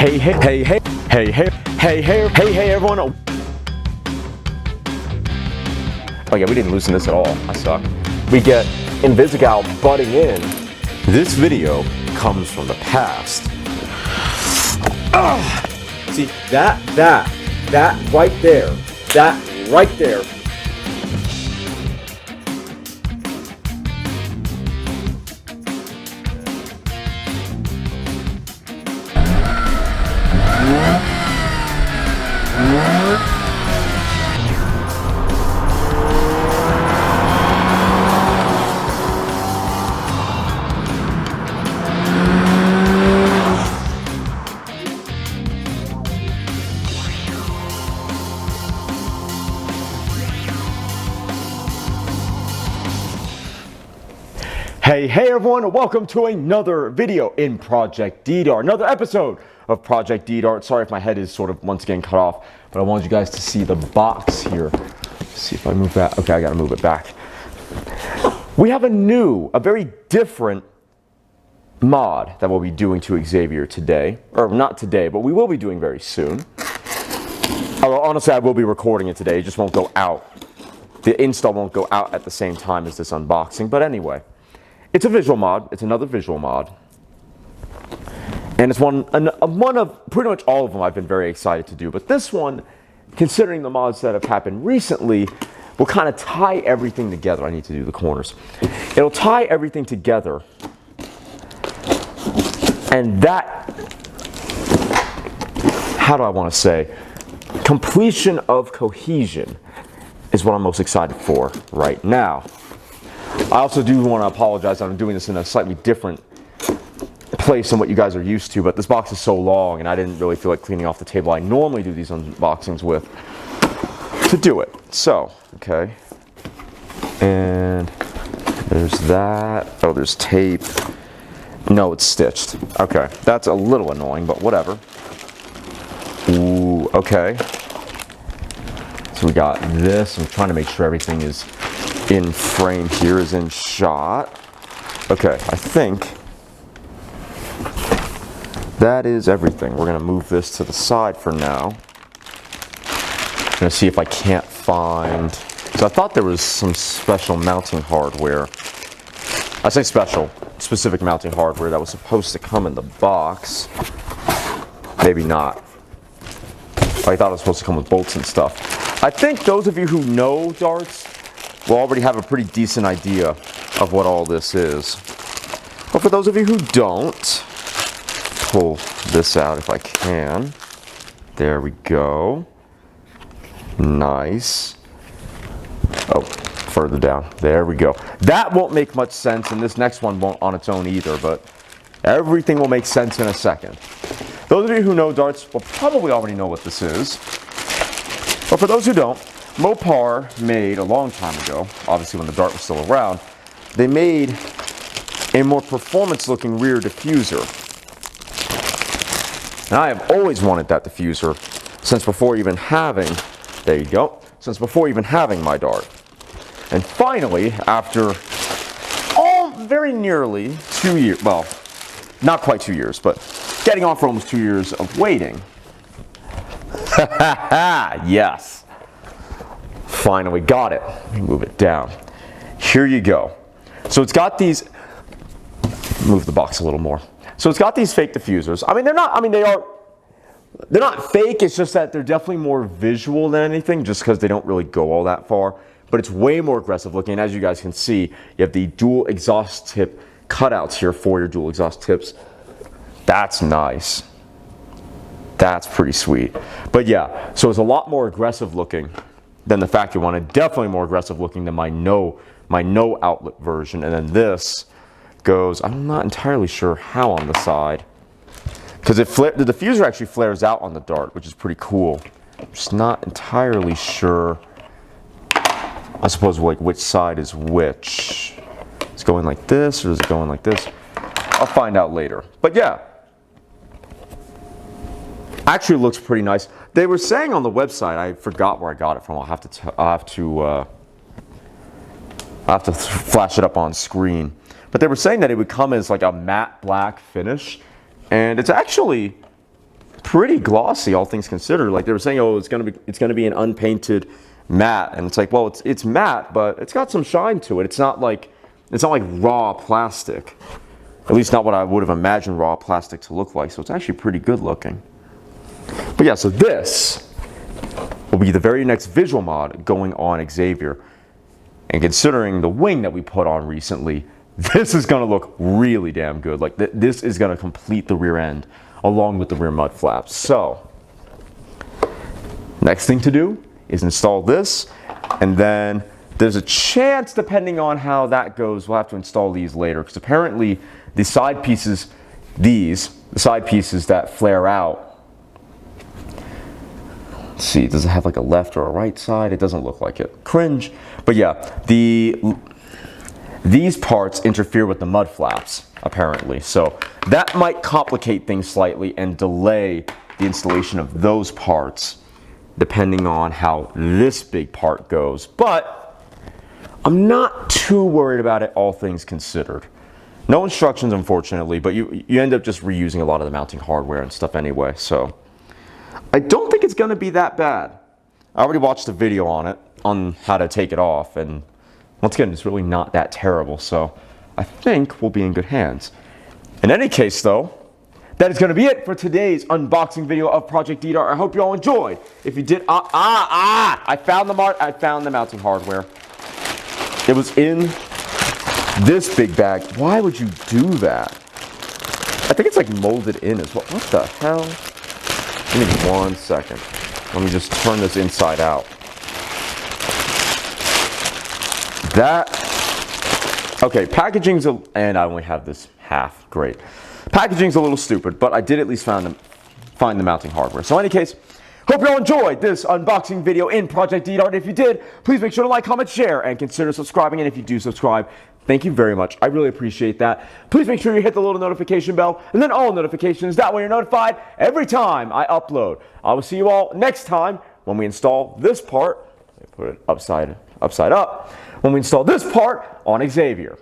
Hey, everyone. Oh yeah, we didn't loosen this at all. I suck. We get Invisigal butting in. This video comes from the past. See, that right there, Hey everyone, and welcome to another video in Project D-Dart, another episode of Project D-Dart. Sorry if my head is sort of once again cut off, but I wanted you guys to see the box here. Let's see if I move that. Okay, I gotta move it back. We have a very different mod that we'll be doing to Xavier today. Or not today, but we will be doing very soon. Although honestly, I will be recording it today, it just won't go out. The install won't go out at the same time as this unboxing, but anyway. It's a visual mod. It's another visual mod. And it's one of pretty much all of them I've been very excited to do. But this one, considering the mods that have happened recently, will kind of tie everything together. I need to do the corners. It'll tie everything together. And that, how do I want to say, completion of cohesion is what I'm most excited for right now. I also do want to apologize. I'm doing this in a slightly different place than what you guys are used to, but this box is so long and I didn't really feel like cleaning off the table I normally do these unboxings with to do it. So, okay. And there's that. Oh, there's tape. No, it's stitched. Okay, that's a little annoying, but whatever. Ooh, okay. So we got this. I'm trying to make sure everything is in frame here, is in shot. Okay, I think that is everything. We're gonna move this to the side for now. I'm gonna see if I can't find, so I thought there was some special mounting hardware. I say special, specific mounting hardware that was supposed to come in the box. Maybe not. I thought it was supposed to come with bolts and stuff. I think those of you who know darts will already have a pretty decent idea of what all this is. But for those of you who don't, pull this out if I can. There we go. Nice. Oh, further down. There we go. That won't make much sense, and this next one won't on its own either, but everything will make sense in a second. Those of you who know darts will probably already know what this is. But for those who don't, Mopar made a long time ago, obviously when the Dart was still around, they made a more performance-looking rear diffuser. And I have always wanted that diffuser since before even having, there you go, since before even having my Dart. And finally, after very nearly 2 years, well, not quite 2 years, but getting on for almost 2 years of waiting. Yes. Finally got it. Let me move it down. Here you go. So it's got these, move the box a little more. So it's got these fake diffusers. I mean, they're not fake, it's just that they're definitely more visual than anything, just because they don't really go all that far. But it's way more aggressive looking. As you guys can see, you have the dual exhaust tip cutouts here for your dual exhaust tips. That's nice. That's pretty sweet. But yeah, so it's a lot more aggressive looking than the factory one, and definitely more aggressive looking than my no outlet version. And then this goes, I'm not entirely sure how on the side, because the diffuser actually flares out on the Dart, which is pretty cool. I'm just not entirely sure, I suppose, like which side is which. Is it going like this or is it going like this? I'll find out later. But yeah, actually looks pretty nice. They were saying on the website, I forgot where I got it from. I'll have to flash it up on screen. But they were saying that it would come as like a matte black finish, and it's actually pretty glossy, all things considered. Like they were saying, oh, it's gonna be an unpainted matte, and it's like, well, it's matte, but it's got some shine to it. It's not like raw plastic. At least not what I would have imagined raw plastic to look like. So it's actually pretty good looking. But yeah, so this will be the very next visual mod going on Xavier. And considering the wing that we put on recently, this is going to look really damn good. Like this is going to complete the rear end along with the rear mud flaps. So next thing to do is install this, and then there's a chance, depending on how that goes, we'll have to install these later, because apparently the side pieces, the side pieces that flare out, let's see, does it have like a left or a right side? It doesn't look like it. Cringe. But yeah, these parts interfere with the mud flaps, apparently. So that might complicate things slightly and delay the installation of those parts, depending on how this big part goes. But I'm not too worried about it, all things considered. No instructions, unfortunately, but you end up just reusing a lot of the mounting hardware and stuff anyway. So I don't think it's going to be that bad. I already watched a video on it, on how to take it off, and once again, it's really not that terrible. So I think we'll be in good hands. In any case, though, that is going to be it for today's unboxing video of Project D-Dart. I hope you all enjoyed. If you did, I found the mounting hardware. It was in this big bag. Why would you do that? I think it's like molded in as well. What the hell? Give me 1 second. Let me just turn this inside out. Okay, packaging's, and I only have this half. Great. Packaging's a little stupid, but I did at least find the mounting hardware. So in any case, hope you all enjoyed this unboxing video in Project D-Dart. If you did, please make sure to like, comment, share, and consider subscribing. And if you do subscribe, thank you very much. I really appreciate that. Please make sure you hit the little notification bell and then all notifications. That way you're notified every time I upload. I will see you all next time when we install this part. Let me put it upside up. When we install this part on Xavier.